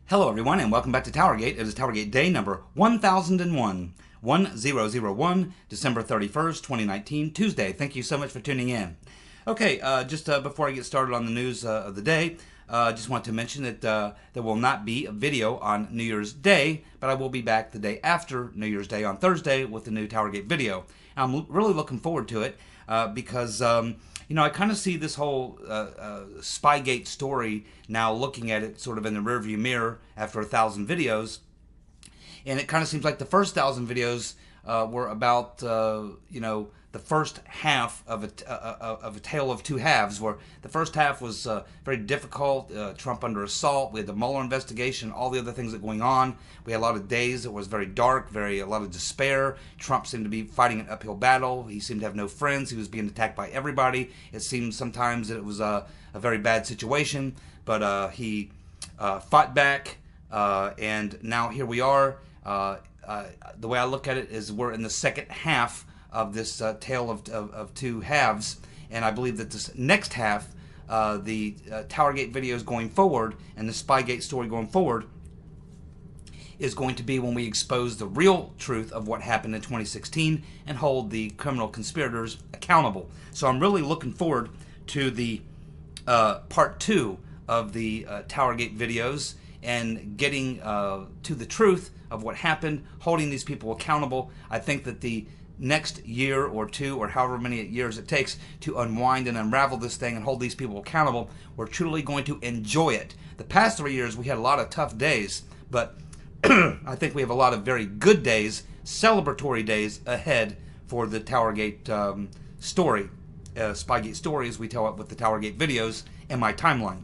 Hello everyone and welcome back to TowerGate. It is TowerGate day number 1001, December 31st, 2019, Tuesday. Thank you so much for tuning in. Okay, just before I get started on the news of the day, I just want to mention that there will not be a video on New Year's Day, but I will be back the day after New Year's Day on Thursday with the new TowerGate video. I'm really looking forward to it because you know, I kind of see this whole Spygate story now, looking at it sort of in the rearview mirror after 1,000 videos, and it kind of seems like the first 1,000 videos were about you know, the first half of a tale of two halves, where the first half was very difficult, Trump under assault, we had the Mueller investigation, all the other things that were going on. We had a lot of days that was very dark, a lot of despair. Trump seemed to be fighting an uphill battle. He seemed to have no friends. He was being attacked by everybody. It seemed sometimes that it was a very bad situation, but he fought back, and now here we are. The way I look at it is we're in the second half of this tale of two halves, and I believe that this next half, the TowerGate videos going forward and the Spygate story going forward, is going to be when we expose the real truth of what happened in 2016 and hold the criminal conspirators accountable. So I'm really looking forward to the part 2 of the TowerGate videos and getting to the truth of what happened, holding these people accountable. I think that the next year or two, or however many years it takes to unwind and unravel this thing and hold these people accountable, we're truly going to enjoy it. The past 3 years we had a lot of tough days, but I think we have a lot of very good days, celebratory days ahead for the TowerGate story, Spygate story, as we tell it with the TowerGate videos and my timeline.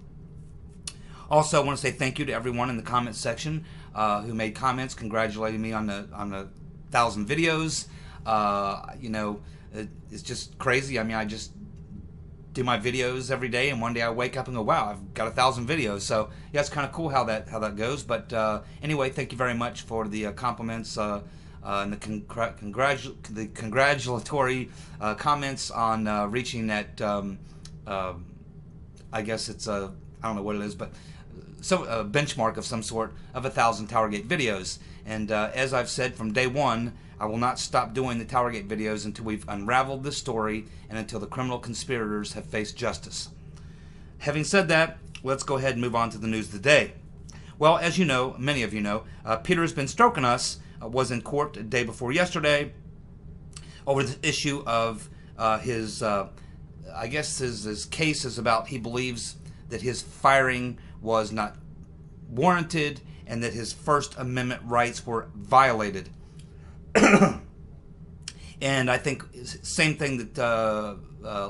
Also, I want to say thank you to everyone in the comments section who made comments congratulating me on the 1,000 videos. You know, it's just crazy. I mean, I just do my videos every day, and one day I wake up and go, wow, I've got 1,000 videos. So yeah, it's kind of cool how that goes. But anyway, thank you very much for the compliments and the congratulatory comments on reaching that. I guess it's I don't know what it is, but a benchmark of some sort of 1,000 TowerGate videos. And as I've said from day one, I will not stop doing the TowerGate videos until we've unraveled this story and until the criminal conspirators have faced justice. Having said that, let's go ahead and move on to the news of the day. Well, as you know, many of you know, Peter has been stroking us, was in court the day before yesterday over the issue of his, I guess his case is about, he believes that his firing was not warranted and that his First Amendment rights were violated. And I think same thing that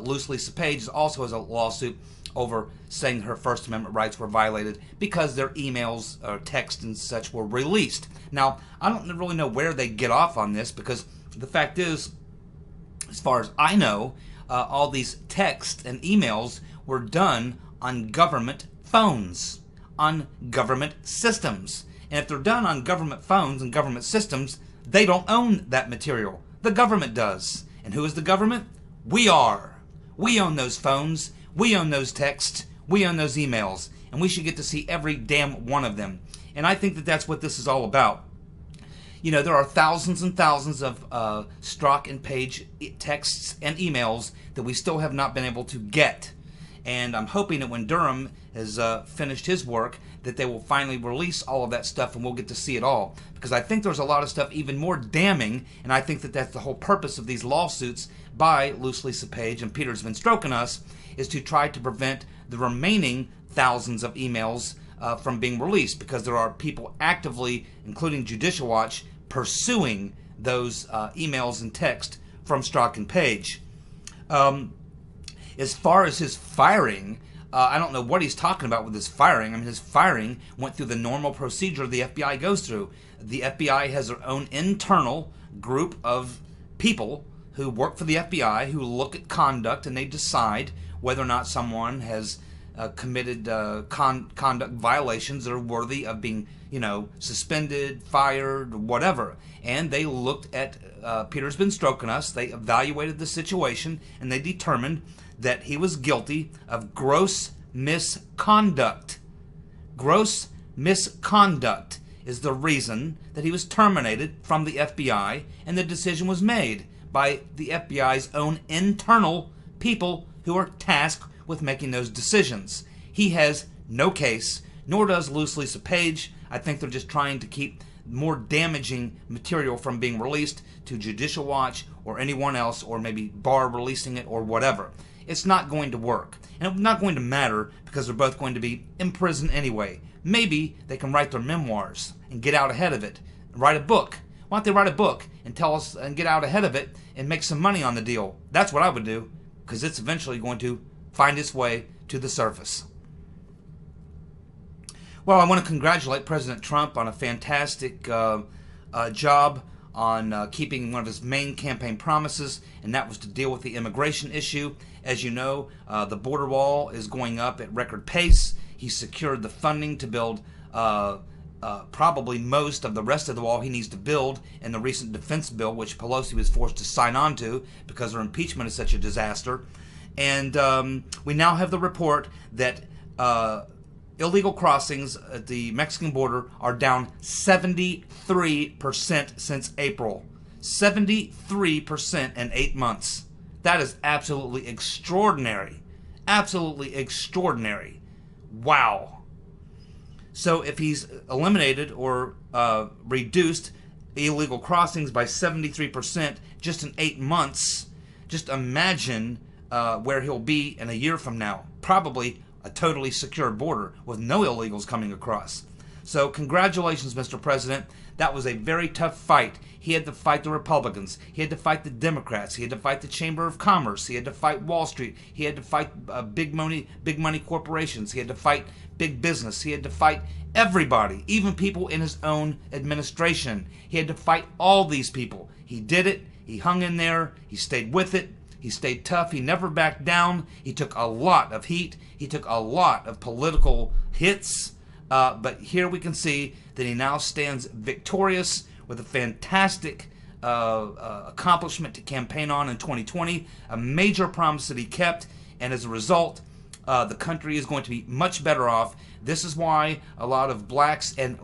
Lisa Page also has a lawsuit over saying her First Amendment rights were violated because their emails or text and such were released. Now, I don't really know where they get off on this, because the fact is, as far as I know, all these texts and emails were done on government phones, on government systems. And if they're done on government phones and government systems, they don't own that material. The government does. And who is the government? We are. We own those phones. We own those texts. We own those emails. And we should get to see every damn one of them. And I think that that's what this is all about. You know, there are thousands and thousands of Strzok and Page texts and emails that we still have not been able to get. And I'm hoping that when Durham has finished his work, that they will finally release all of that stuff and we'll get to see it all. Because I think there's a lot of stuff even more damning, and I think that that's the whole purpose of these lawsuits by Lisa Page and Peter's been stroking us, is to try to prevent the remaining thousands of emails from being released, because there are people actively, including Judicial Watch, pursuing those emails and text from Strzok and Page. As far as his firing, I don't know what he's talking about with his firing. I mean, his firing went through the normal procedure the FBI goes through. The FBI has their own internal group of people who work for the FBI, who look at conduct, and they decide whether or not someone has committed conduct violations that are worthy of being, you know, suspended, fired, whatever. And they looked at Peter's been stroking us. They evaluated the situation, and they determined that he was guilty of gross misconduct. Gross Misconduct is the reason that he was terminated from the FBI, and the decision was made by the FBI's own internal people who are tasked with making those decisions. He has no case, nor does Lisa Page. I think they're just trying to keep more damaging material from being released to Judicial Watch or anyone else, or maybe Barr releasing it or whatever. It's not going to work. And it's not going to matter because they're both going to be in prison anyway. Maybe they can write their memoirs and get out ahead of it. Write a book. Why don't they write a book and tell us and get out ahead of it and make some money on the deal? That's what I would do, because it's eventually going to find its way to the surface. Well, I want to congratulate President Trump on a fantastic job on keeping one of his main campaign promises, and that was to deal with the immigration issue. As you know, the border wall is going up at record pace. He secured the funding to build probably most of the rest of the wall he needs to build in the recent defense bill, which Pelosi was forced to sign on to because her impeachment is such a disaster. And we now have the report that illegal crossings at the Mexican border are down 73% since April. 73% in 8 months. That is absolutely extraordinary. Absolutely extraordinary. Wow. So if he's eliminated or reduced illegal crossings by 73% just in 8 months, just imagine where he'll be in a year from now. Probably a totally secure border with no illegals coming across. So congratulations, Mr. President. That was a very tough fight. He had to fight the Republicans. He had to fight the Democrats. He had to fight the Chamber of Commerce. He had to fight Wall Street. He had to fight big money corporations. He had to fight big business. He had to fight everybody, even people in his own administration. He had to fight all these people. He did it. He hung in there. He stayed with it. He stayed tough. He never backed down. He took a lot of heat. He took a lot of political hits. But here we can see that he now stands victorious with a fantastic accomplishment to campaign on in 2020, a major promise that he kept, and as a result, the country is going to be much better off. This is why a lot of blacks and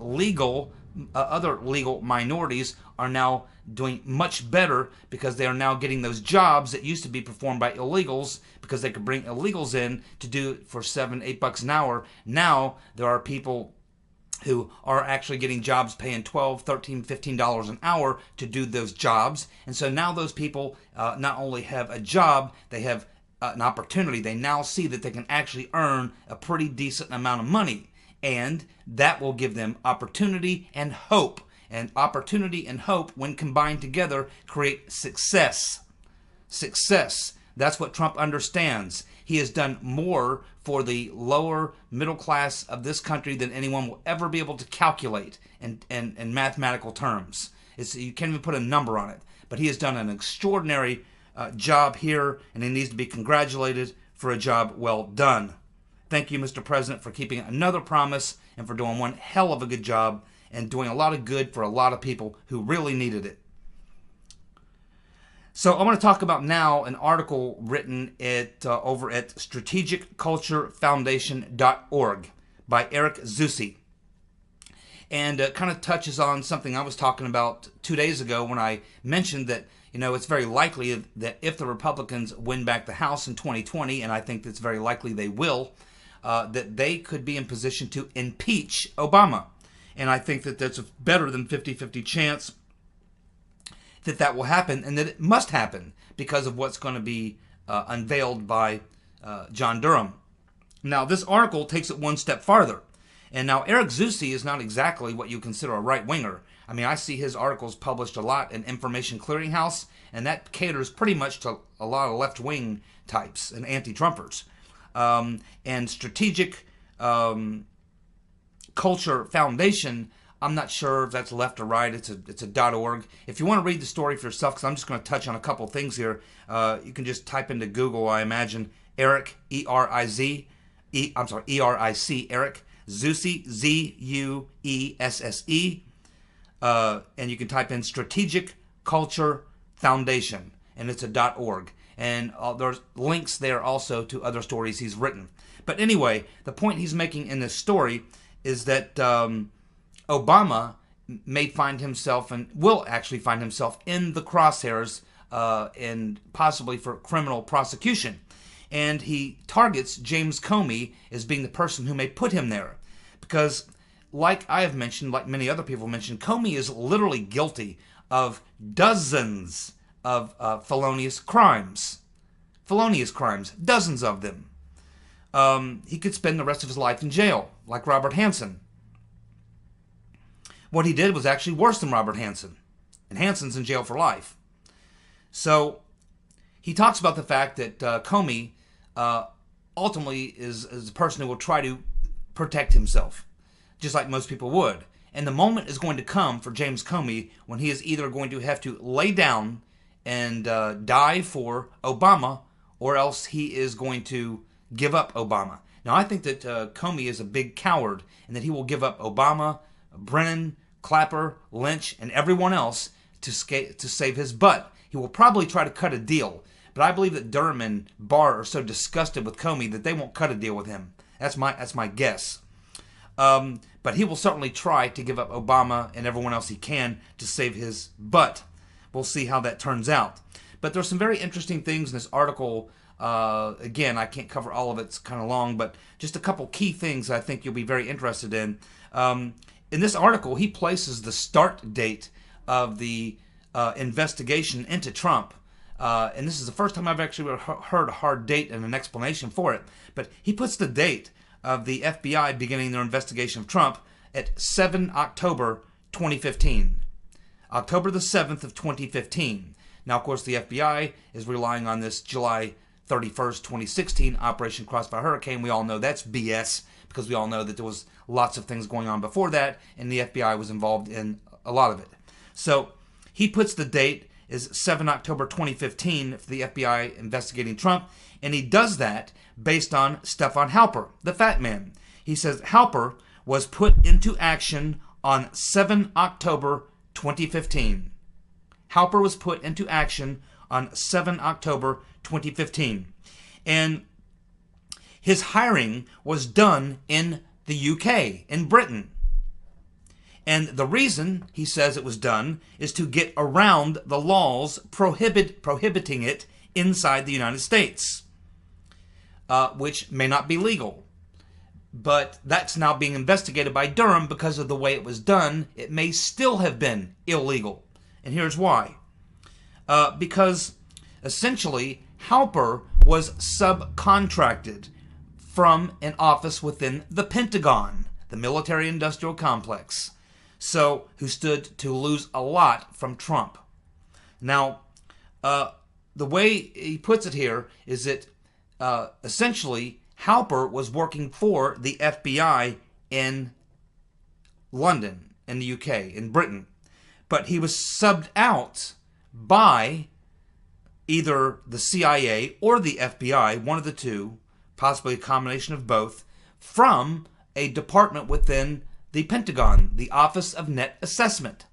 other legal minorities are now doing much better, because they are now getting those jobs that used to be performed by illegals, because they could bring illegals in to do it for $7-8 an hour. Now there are people who are actually getting jobs paying $12, $13, $15 an hour to do those jobs. And so now those people not only have a job, they have an opportunity. They now see that they can actually earn a pretty decent amount of money. And that will give them opportunity and hope. And opportunity and hope, when combined together, create success. Success. That's what Trump understands. He has done more for the lower middle class of this country than anyone will ever be able to calculate in mathematical terms. You can't even put a number on it. But he has done an extraordinary job here, and he needs to be congratulated for a job well done. Thank you, Mr. President, for keeping another promise and for doing one hell of a good job and doing a lot of good for a lot of people who really needed it. So I want to talk about now an article written over at strategicculturefoundation.org by Eric Zusi. And it kind of touches on something I was talking about 2 days ago when I mentioned that, it's very likely that if the Republicans win back the House in 2020, and I think it's very likely they will, that they could be in position to impeach Obama. And I think that that's a better than 50-50 chance that that will happen, and that it must happen because of what's going to be unveiled by John Durham. Now, this article takes it one step farther. And now, Eric Zusi is not exactly what you consider a right-winger. I mean, I see his articles published a lot in Information Clearinghouse, and that caters pretty much to a lot of left-wing types and anti-Trumpers. And Strategic Culture Foundation, I'm not sure if that's left or right. It's a .org. If you want to read the story for yourself, because I'm just going to touch on a couple of things here, you can just type into Google, I imagine, Eric, E-R-I-C, Eric, Zusi, Z-U-E-S-S-E, and you can type in Strategic Culture Foundation, and it's a .org. And there's links there also to other stories he's written. But anyway, the point he's making in this story is that Obama may find himself and will actually find himself in the crosshairs and possibly for criminal prosecution. And he targets James Comey as being the person who may put him there. Because, like I have mentioned, like many other people mentioned, Comey is literally guilty of dozens of felonious crimes. Felonious crimes, dozens of them. He could spend the rest of his life in jail, like Robert Hansen. What he did was actually worse than Robert Hansen. And Hansen's in jail for life. So, he talks about the fact that Comey ultimately is a person who will try to protect himself, just like most people would. And the moment is going to come for James Comey when he is either going to have to lay down and die for Obama, or else he is going to give up Obama. Now, I think that Comey is a big coward and that he will give up Obama, Brennan, Clapper, Lynch, and everyone else to save his butt. He will probably try to cut a deal, but I believe that Durham and Barr are so disgusted with Comey that they won't cut a deal with him. That's my guess. But he will certainly try to give up Obama and everyone else he can to save his butt. We'll see how that turns out. But there's some very interesting things in this article. Again, I can't cover all of it. It's kind of long, but just a couple key things I think you'll be very interested in. In this article, he places the start date of the investigation into Trump. And this is the first time I've actually heard a hard date and an explanation for it. But he puts the date of the FBI beginning their investigation of Trump at 7 October 2015. October the 7th of 2015. Now, of course, the FBI is relying on this July 31st, 2016 Operation Crossfire Hurricane. We all know that's BS because we all know that there was lots of things going on before that, and the FBI was involved in a lot of it. So he puts the date as 7 October 2015 for the FBI investigating Trump, and he does that based on Stefan Halper, the fat man. He says Halper was put into action on 7 October 2015. Halper was put into action on 7 October 2015. And his hiring was done in the UK, in Britain. And the reason he says it was done is to get around the laws prohibiting it inside the United States, which may not be legal. But that's now being investigated by Durham because of the way it was done. It may still have been illegal. And here's why. Because essentially, Halper was subcontracted from an office within the Pentagon, the military-industrial complex, so who stood to lose a lot from Trump. Now, the way he puts it here is that essentially Halper was working for the FBI in London, in the UK, in Britain, but he was subbed out by either the CIA or the FBI, one of the two, possibly a combination of both, from a department within the Pentagon, the Office of Net Assessment.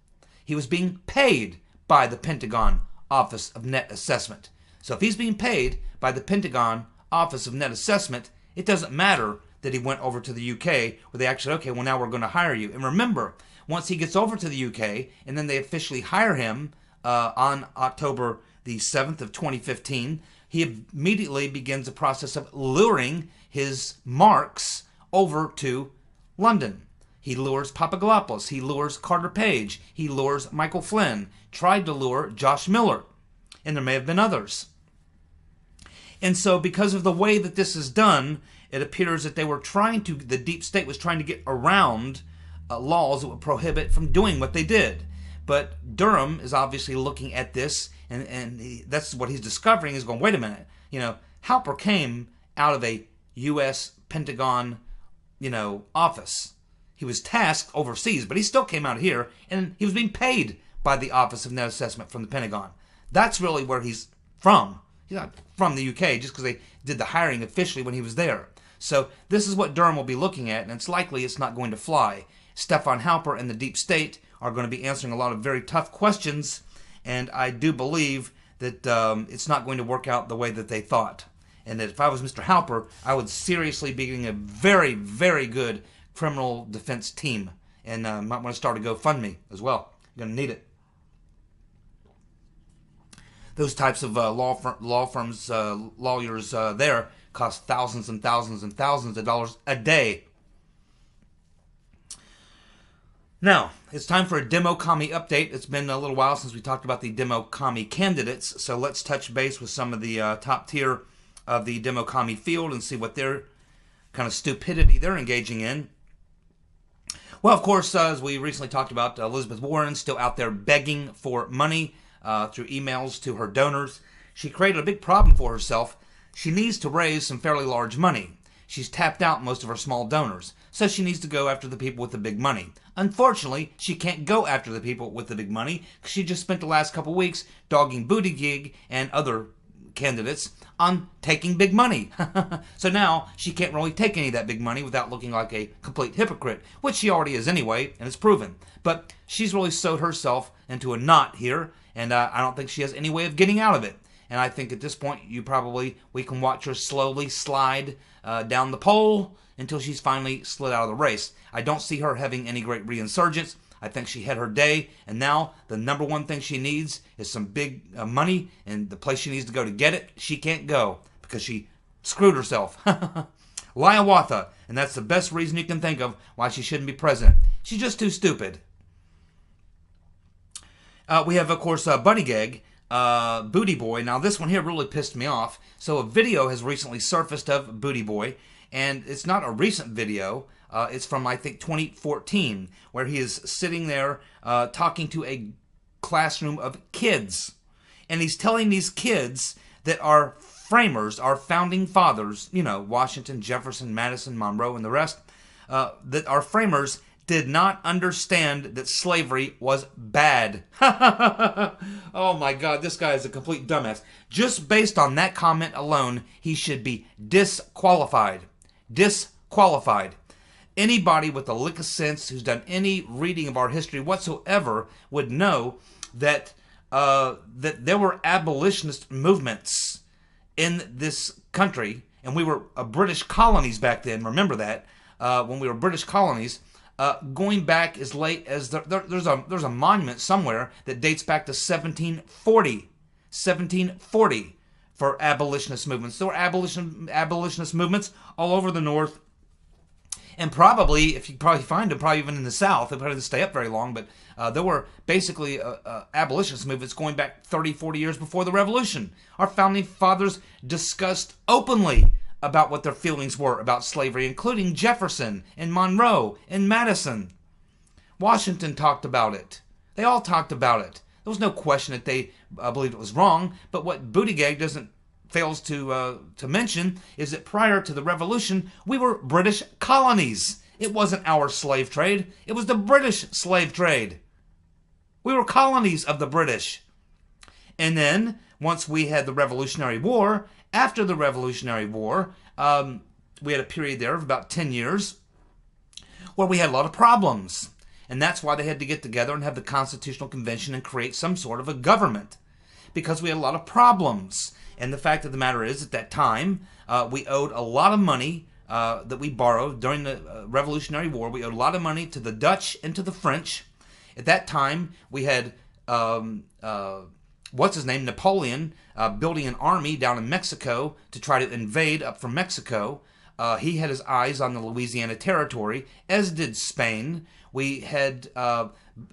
He was being paid by the Pentagon Office of Net Assessment. So if he's being paid by the Pentagon Office of Net Assessment, it doesn't matter that he went over to the UK where they actually, okay, well now we're going to hire you. And remember, once he gets over to the UK and then they officially hire him on October the 7th of 2015, he immediately begins the process of luring his marks over to London. He lures Papadopoulos, he lures Carter Page, he lures Michael Flynn, tried to lure Josh Miller, and there may have been others. And so because of the way that this is done, it appears that the deep state was trying to get around laws that would prohibit from doing what they did. But Durham is obviously looking at this, and that's what he's discovering. He's going, wait a minute, Halper came out of a U.S. Pentagon, office. He was tasked overseas, but he still came out here, and he was being paid by the Office of Net Assessment from the Pentagon. That's really where he's from. He's not from the UK just because they did the hiring officially when he was there. So this is what Durham will be looking at, and it's likely it's not going to fly. Stefan Halper and the deep state are going to be answering a lot of very tough questions, and I do believe that it's not going to work out the way that they thought. And that if I was Mr. Halper, I would seriously be getting a very, very good criminal defense team. And might want to start a GoFundMe as well. You're going to need it. Those types of law firms, lawyers there cost thousands and thousands and thousands of dollars a day. Now, it's time for a Demo Commie update. It's been a little while since we talked about the Demo Commie candidates, so let's touch base with some of the top tier of the Demo Commie field and see what their kind of stupidity they're engaging in. Well, of course, as we recently talked about, Elizabeth Warren still out there begging for money through emails to her donors. She created a big problem for herself. She needs to raise some fairly large money. She's tapped out most of her small donors, so she needs to go after the people with the big money. Unfortunately, she can't go after the people with the big money because she just spent the last couple weeks dogging Buttigieg and other candidates on taking big money. So now she can't really take any of that big money without looking like a complete hypocrite, which she already is anyway, and it's proven. But she's really sewed herself into a knot here, and I don't think she has any way of getting out of it. And I think at this point, we can watch her slowly slide down the pole until she's finally slid out of the race. I don't see her having any great reinsurgence. I think she had her day, and now the number one thing she needs is some big money, and the place she needs to go to get it, she can't go because she screwed herself. Hiawatha, and that's the best reason you can think of why she shouldn't be president. She's just too stupid. We have, of course, Buttigieg, Booty Boy. Now, this one here really pissed me off. So a video has recently surfaced of Booty Boy, and it's not a recent video. It's from, I think, 2014, where he is sitting there talking to a classroom of kids. And he's telling these kids that our framers, our founding fathers, Washington, Jefferson, Madison, Monroe, and the rest, that our framers did not understand that slavery was bad. Oh my God, this guy is a complete dumbass. Just based on that comment alone, he should be disqualified. Disqualified. Anybody with a lick of sense who's done any reading of our history whatsoever would know that that there were abolitionist movements in this country, and we were British colonies back then. Remember that when we were British colonies, going back as late as there's a monument somewhere that dates back to 1740 for abolitionist movements. There were abolitionist movements all over the North. And probably, if you probably find them, probably even in the South, they probably didn't stay up very long, but there were basically abolitionist movements going back 30, 40 years before the Revolution. Our founding fathers discussed openly about what their feelings were about slavery, including Jefferson and Monroe and Madison. Washington talked about it. They all talked about it. There was no question that they believed it was wrong, but what Buttigieg fails to mention is that prior to the Revolution, we were British colonies. It wasn't our slave trade. It was the British slave trade. We were colonies of the British. And then, once we had the Revolutionary War, after the Revolutionary War, we had a period there of about 10 years where we had a lot of problems. And that's why they had to get together and have the Constitutional Convention and create some sort of a government, because we had a lot of problems. And the fact of the matter is, at that time, we owed a lot of money that we borrowed during the Revolutionary War. We owed a lot of money to the Dutch and to the French. At that time, we had, Napoleon, building an army down in Mexico to try to invade up from Mexico. He had his eyes on the Louisiana Territory, as did Spain. We had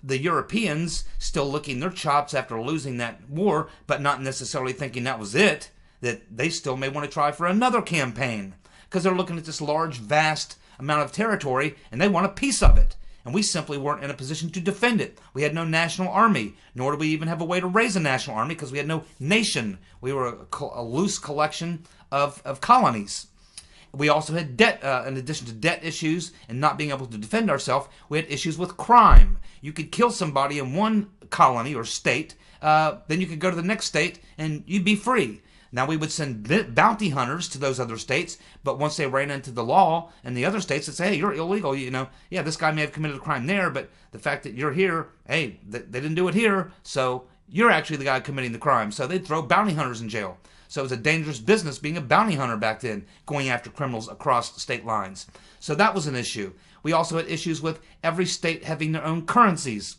the Europeans still licking their chops after losing that war, but not necessarily thinking that was it, that they still may want to try for another campaign, because they're looking at this large, vast amount of territory, and they want a piece of it. And we simply weren't in a position to defend it. We had no national army, nor did we even have a way to raise a national army, because we had no nation. We were a loose collection of colonies. We also had debt, in addition to debt issues and not being able to defend ourselves, we had issues with crime. You could kill somebody in one colony or state, then you could go to the next state and you'd be free. Now, we would send bounty hunters to those other states, but once they ran into the law in the other states, they'd say, hey, you're illegal. Yeah, this guy may have committed a crime there, but the fact that you're here, hey, they didn't do it here, so you're actually the guy committing the crime. So they'd throw bounty hunters in jail. So it was a dangerous business being a bounty hunter back then, going after criminals across state lines. So that was an issue. We also had issues with every state having their own currencies.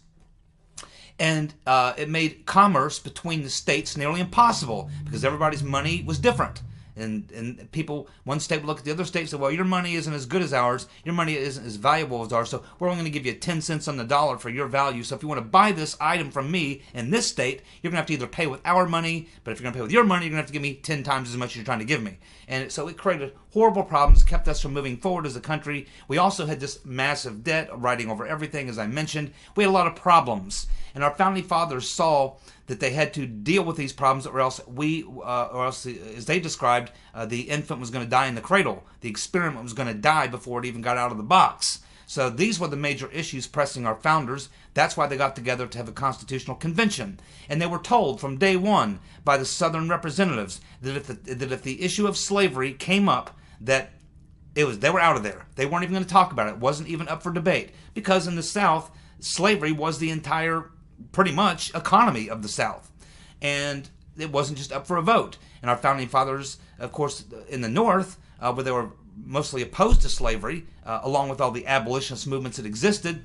And it made commerce between the states nearly impossible because everybody's money was different. And people, one state would look at the other state and say, well, your money isn't as good as ours. Your money isn't as valuable as ours. So we're only going to give you 10 cents on the dollar for your value. So if you want to buy this item from me in this state, you're going to have to either pay with our money. But if you're going to pay with your money, you're going to have to give me 10 times as much as you're trying to give me. And so it created horrible problems, kept us from moving forward as a country. We also had this massive debt riding over everything, as I mentioned. We had a lot of problems. And our founding fathers saw that they had to deal with these problems, or else as they described, the infant was going to die in the cradle. The experiment was going to die before it even got out of the box. So these were the major issues pressing our founders. That's why they got together to have a constitutional convention. And they were told from day one by the Southern representatives that if the issue of slavery came up, that they were out of there. They weren't even going to talk about it. It wasn't even up for debate. Because in the South, slavery was the entire, pretty much, economy of the South. And it wasn't just up for a vote. And our founding fathers, of course, in the North, where they were mostly opposed to slavery, along with all the abolitionist movements that existed,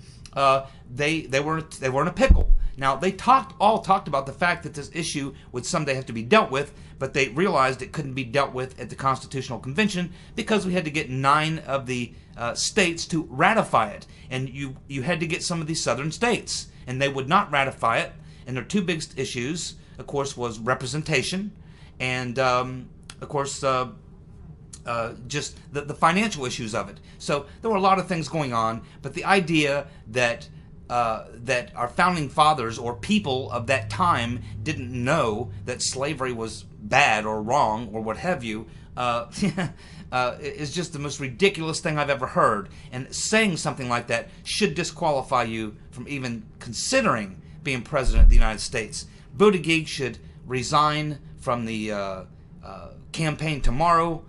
they were in a pickle. Now, they all talked about the fact that this issue would someday have to be dealt with, but they realized it couldn't be dealt with at the Constitutional Convention because we had to get 9 of the states to ratify it. And you had to get some of these southern states, and they would not ratify it. And their 2 big issues, of course, was representation and, of course, just the financial issues of it. So there were a lot of things going on, but the idea that our founding fathers or people of that time didn't know that slavery was bad or wrong or what have you is just the most ridiculous thing I've ever heard. And saying something like that should disqualify you from even considering being president of the United States. Buttigieg should resign from the campaign tomorrow,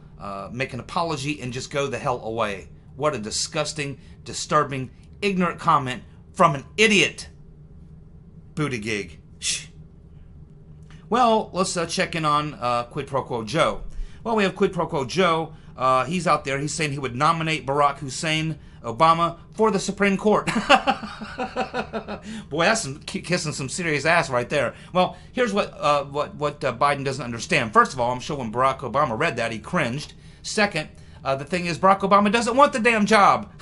make an apology, and just go the hell away. What a disgusting, disturbing, ignorant comment from an idiot. Buttigieg. Shh. Well, let's check in on Quid Pro Quo Joe. Well, we have Quid Pro Quo Joe. He's out there. He's saying he would nominate Barack Hussein Obama for the Supreme Court. Boy, that's kissing some serious ass right there. Well, here's what Biden doesn't understand. First of all, I'm sure when Barack Obama read that, he cringed. Second, the thing is, Barack Obama doesn't want the damn job.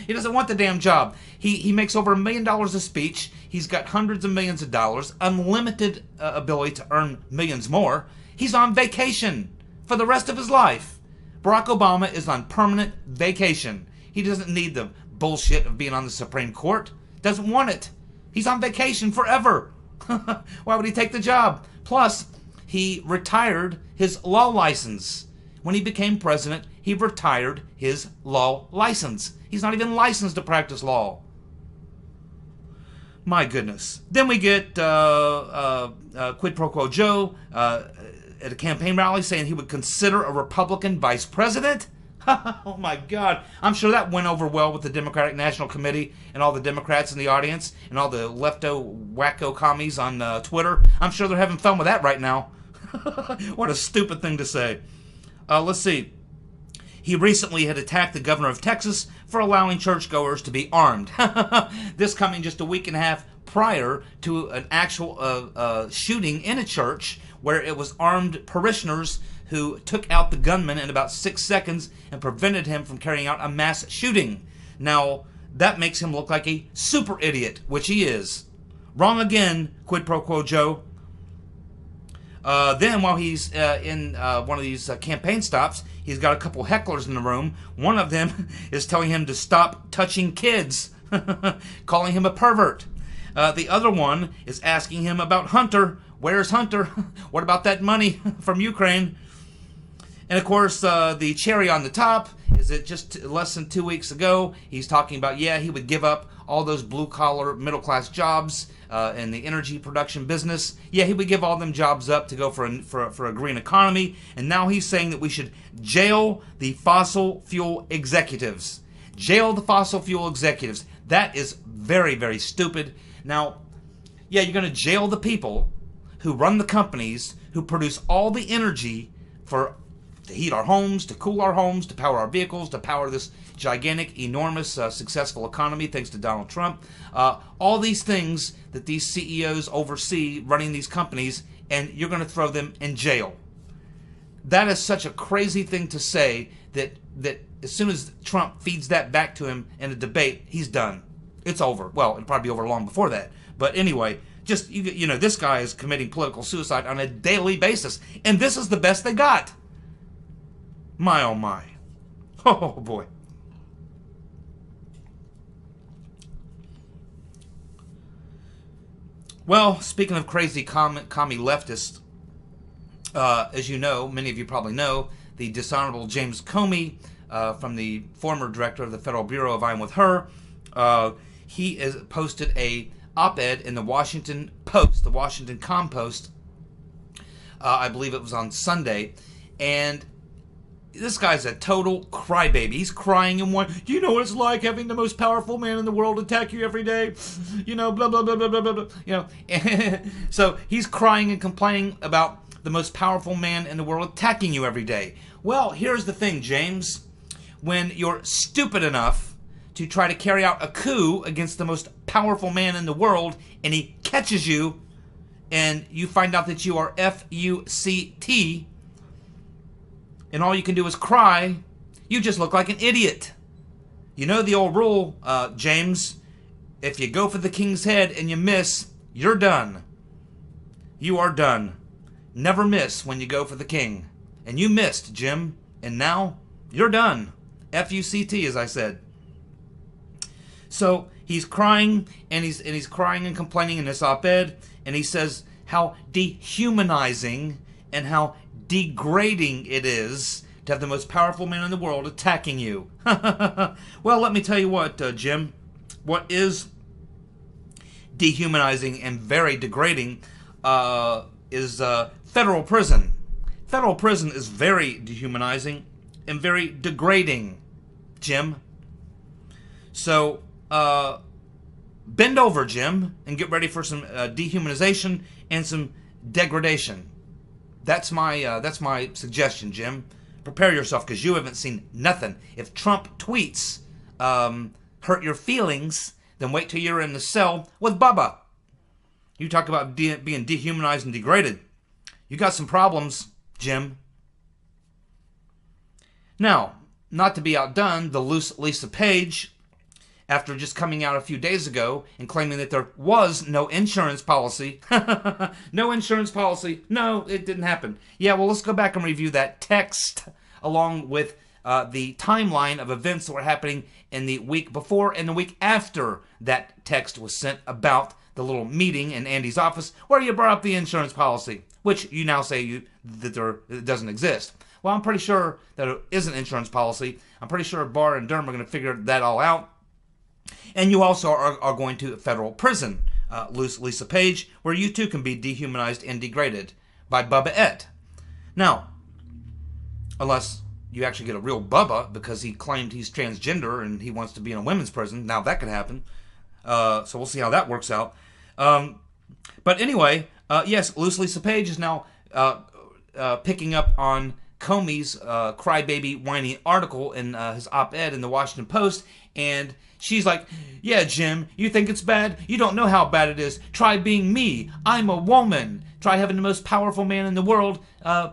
He doesn't want the damn job. He makes over $1 million a speech. He's got hundreds of millions of dollars, unlimited ability to earn millions more. He's on vacation for the rest of his life. Barack Obama is on permanent vacation. He doesn't need the bullshit of being on the Supreme Court. Doesn't want it. He's on vacation forever. Why would he take the job? Plus, he retired his law license. When he became president, he retired his law license. He's not even licensed to practice law. My goodness. Then we get Quid Pro Quo Joe at a campaign rally saying he would consider a Republican vice president. Oh my God. I'm sure that went over well with the Democratic National Committee and all the Democrats in the audience and all the lefto-wacko commies on Twitter. I'm sure they're having fun with that right now. What a stupid thing to say. Let's see. He recently had attacked the governor of Texas for allowing churchgoers to be armed. This coming just a week and a half prior to an actual shooting in a church where it was armed parishioners who took out the gunman in about 6 seconds and prevented him from carrying out a mass shooting. Now, that makes him look like a super idiot, which he is. Wrong again, Quid Pro Quo Joe. Then, while he's in one of these campaign stops, he's got a couple hecklers in the room. One of them is telling him to stop touching kids, calling him a pervert. The other one is asking him about Hunter. Where's Hunter? What about that money from Ukraine? And of course, the cherry on the top is that just less than 2 weeks ago, he's talking about, yeah, he would give up all those blue-collar, middle-class jobs in the energy production business. Yeah, he would give all them jobs up to go for a green economy. And now he's saying that we should jail the fossil fuel executives. Jail the fossil fuel executives. That is very, very stupid. Now, yeah, you're going to jail the people who run the companies who produce all the energy for to heat our homes, to cool our homes, to power our vehicles, to power this gigantic, enormous, successful economy thanks to Donald Trump. All these things that these CEOs oversee running these companies, and you're going to throw them in jail. That is such a crazy thing to say that as soon as Trump feeds that back to him in a debate, he's done. It's over. Well, it'll probably be over long before that. But anyway, just, you know, this guy is committing political suicide on a daily basis. And this is the best they got. My, oh my. Oh, boy. Well, speaking of crazy commie leftists, as you know, many of you probably know, the dishonorable James Comey, from the former director of the Federal Bureau of I Am With Her, he has posted a op-ed in the Washington Post, the Washington Compost, I believe it was on Sunday, and this guy's a total crybaby. He's crying and whining. Do you know what it's like having the most powerful man in the world attack you every day? You know, blah, blah, blah, blah, blah, blah, blah. You know, so he's crying and complaining about the most powerful man in the world attacking you every day. Well, here's the thing, James. When you're stupid enough to try to carry out a coup against the most powerful man in the world, and he catches you, and you find out that you are F-U-C-T, and all you can do is cry, you just look like an idiot. You know the old rule, James, if you go for the king's head and you miss, you're done. You are done. Never miss when you go for the king. And you missed, Jim, and now you're done. F-U-C-T, as I said. So he's crying, and he's crying and complaining in this op-ed, and he says how dehumanizing and how degrading it is to have the most powerful man in the world attacking you. Well, let me tell you what, Jim. What is dehumanizing and very degrading is federal prison. Federal prison is very dehumanizing and very degrading, Jim. So, bend over, Jim, and get ready for some dehumanization and some degradation. That's my suggestion, Jim. Prepare yourself, because you haven't seen nothing. If Trump tweets hurt your feelings, then wait till you're in the cell with Bubba. You talk about being dehumanized and degraded. You got some problems, Jim. Now, not to be outdone, the loose Lisa Page, after just coming out a few days ago and claiming that there was no insurance policy. No insurance policy. No, it didn't happen. Yeah, well, let's go back and review that text along with the timeline of events that were happening in the week before and the week after that text was sent about the little meeting in Andy's office where you brought up the insurance policy, which you now say that it doesn't exist. Well, I'm pretty sure that it is an insurance policy. I'm pretty sure Barr and Durham are going to figure that all out. And you also are going to federal prison, Lisa Page, where you too can be dehumanized and degraded by Bubba Ed. Now, unless you actually get a real Bubba because he claimed he's transgender and he wants to be in a women's prison, now that could happen. So we'll see how that works out. But anyway, yes, Lisa Page is now picking up on Comey's crybaby whiny article in his op-ed in the Washington Post, and she's like, yeah, Jim, you think it's bad? You don't know how bad it is. Try being me. I'm a woman. Try having the most powerful man in the world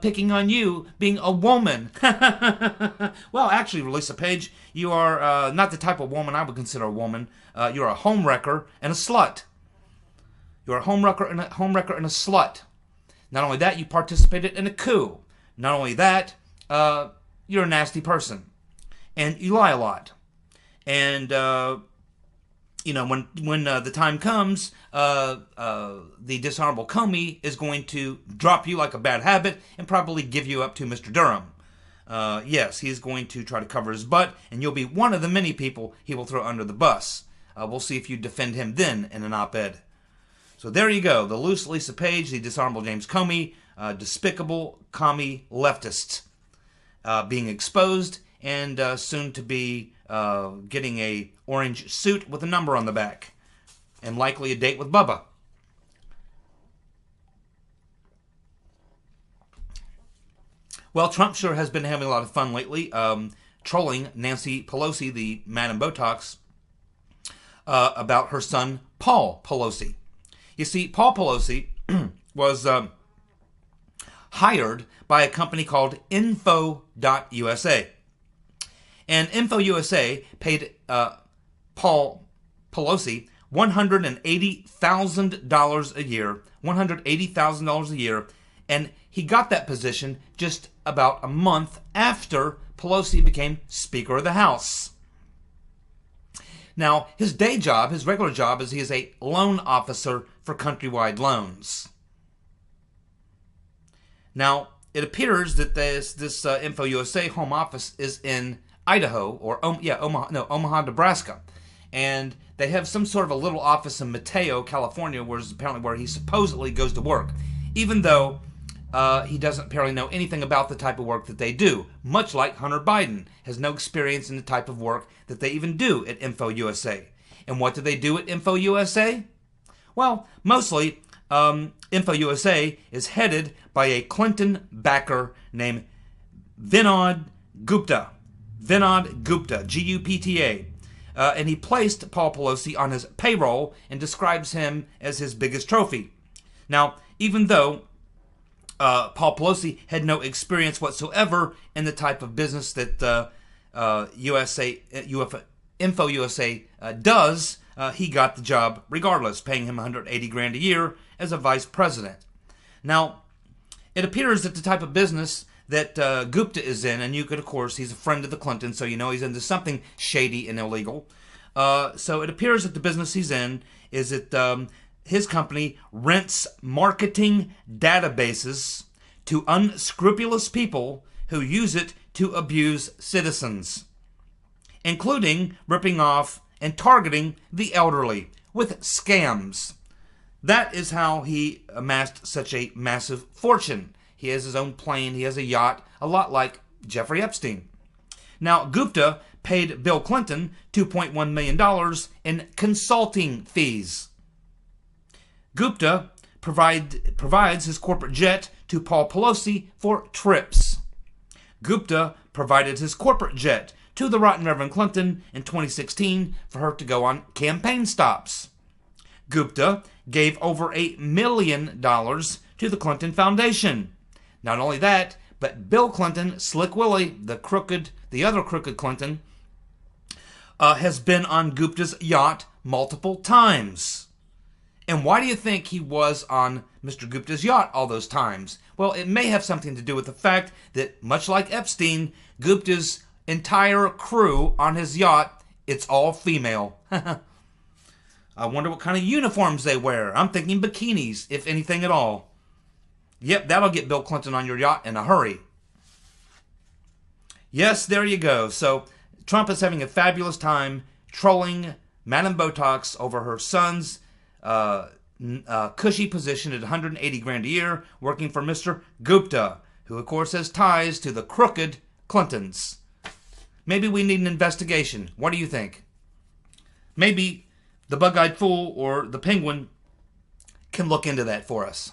picking on you, being a woman. Well, actually, Lisa Page, you are not the type of woman I would consider a woman. You're a homewrecker and a slut. You're a homewrecker and a slut. Not only that, you participated in a coup. Not only that, you're a nasty person. And you lie a lot. And, you know, when the time comes, the dishonorable Comey is going to drop you like a bad habit and probably give you up to Mr. Durham. Yes, he's going to try to cover his butt, and you'll be one of the many people he will throw under the bus. We'll see if you defend him then in an op-ed. So there you go. The loose Lisa Page, the dishonorable James Comey, despicable commie leftists being exposed and soon to be getting a orange suit with a number on the back and likely a date with Bubba. Well, Trump sure has been having a lot of fun lately, trolling Nancy Pelosi, the Madam Botox, about her son, Paul Pelosi. You see, Paul Pelosi was hired by a company called Info.USA. And Info.USA paid Paul Pelosi $180,000 a year, $180,000 a year, and he got that position just about a month after Pelosi became Speaker of the House. Now, his day job, his regular job, is he is a loan officer for Countrywide Loans. Now, it appears that this Info USA home office is in Idaho, or Omaha, Nebraska, and they have some sort of a little office in Mateo, California, where is apparently where he supposedly goes to work, even though he doesn't apparently know anything about the type of work that they do, much like Hunter Biden has no experience in the type of work that they even do at Info USA. And what do they do at Info USA? Well, mostly Info USA is headed by a Clinton backer named Vinod Gupta. Vinod Gupta, Gupta. And he placed Paul Pelosi on his payroll and describes him as his biggest trophy. Now, even though Paul Pelosi had no experience whatsoever in the type of business that Info USA does, he got the job regardless, paying him $180,000 a year as a vice president. Now, it appears that the type of business that Gupta is in, and you could, of course, he's a friend of the Clintons, so you know he's into something shady and illegal. So it appears that the business he's in is that his company rents marketing databases to unscrupulous people who use it to abuse citizens, including ripping off and targeting the elderly with scams. That is how he amassed such a massive fortune. He has his own plane, he has a yacht, a lot like Jeffrey Epstein. Now, Gupta paid Bill Clinton $2.1 million in consulting fees. Gupta provides his corporate jet to Paul Pelosi for trips. Gupta provided his corporate jet to the Rotten Reverend Clinton in 2016 for her to go on campaign stops. Gupta gave over $1 million to the Clinton Foundation. Not only that, but Bill Clinton, Slick Willie, the other crooked Clinton, has been on Gupta's yacht multiple times. And why do you think he was on Mr. Gupta's yacht all those times? Well, it may have something to do with the fact that, much like Epstein, Gupta's entire crew on his yacht, it's all female. I wonder what kind of uniforms they wear. I'm thinking bikinis, if anything at all. Yep, that'll get Bill Clinton on your yacht in a hurry. Yes, there you go. So Trump is having a fabulous time trolling Madam Botox over her son's cushy position at $180,000 a year, working for Mr. Gupta, who of course has ties to the crooked Clintons. Maybe we need an investigation. What do you think? Maybe the Bug-Eyed Fool or the Penguin can look into that for us.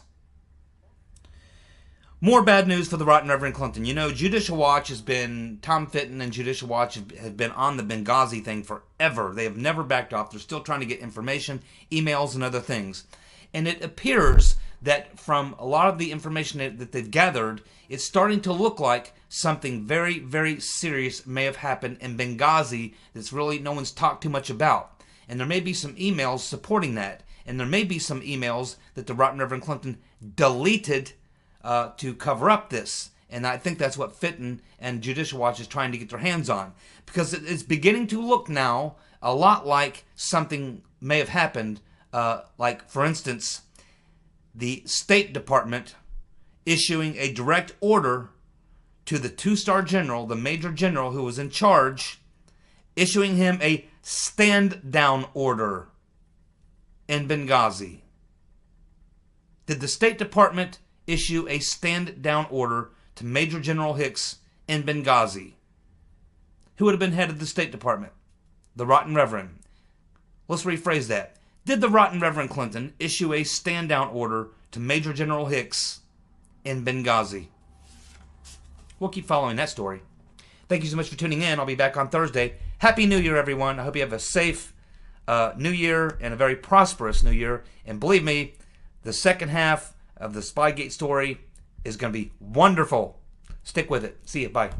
More bad news for the Rotten Reverend Clinton. You know, Judicial Watch has been, Tom Fitton and Judicial Watch have been on the Benghazi thing forever. They have never backed off. They're still trying to get information, emails, and other things. And it appears that from a lot of the information that they've gathered, it's starting to look like something very, very serious may have happened in Benghazi that's really no one's talked too much about. And there may be some emails supporting that. And there may be some emails that the Rotten Reverend Clinton deleted to cover up this. And I think that's what Fitton and Judicial Watch is trying to get their hands on. Because it's beginning to look now a lot like something may have happened. Like, for instance, the State Department issuing a direct order to the two-star general, the major general who was in charge, issuing him a stand-down order in Benghazi. Did the State Department issue a stand-down order to Major General Hicks in Benghazi? Who would have been head of the State Department? The Rotten Reverend. Let's rephrase that. Did the Rotten Reverend Clinton issue a stand-down order to Major General Hicks in Benghazi? we'll keep following that story. Thank you so much for tuning in. I'll be back on Thursday. Happy New Year, everyone. I hope you have a safe New Year and a very prosperous New Year. And believe me, the second half of the Spygate story is going to be wonderful. Stick with it. See you. Bye.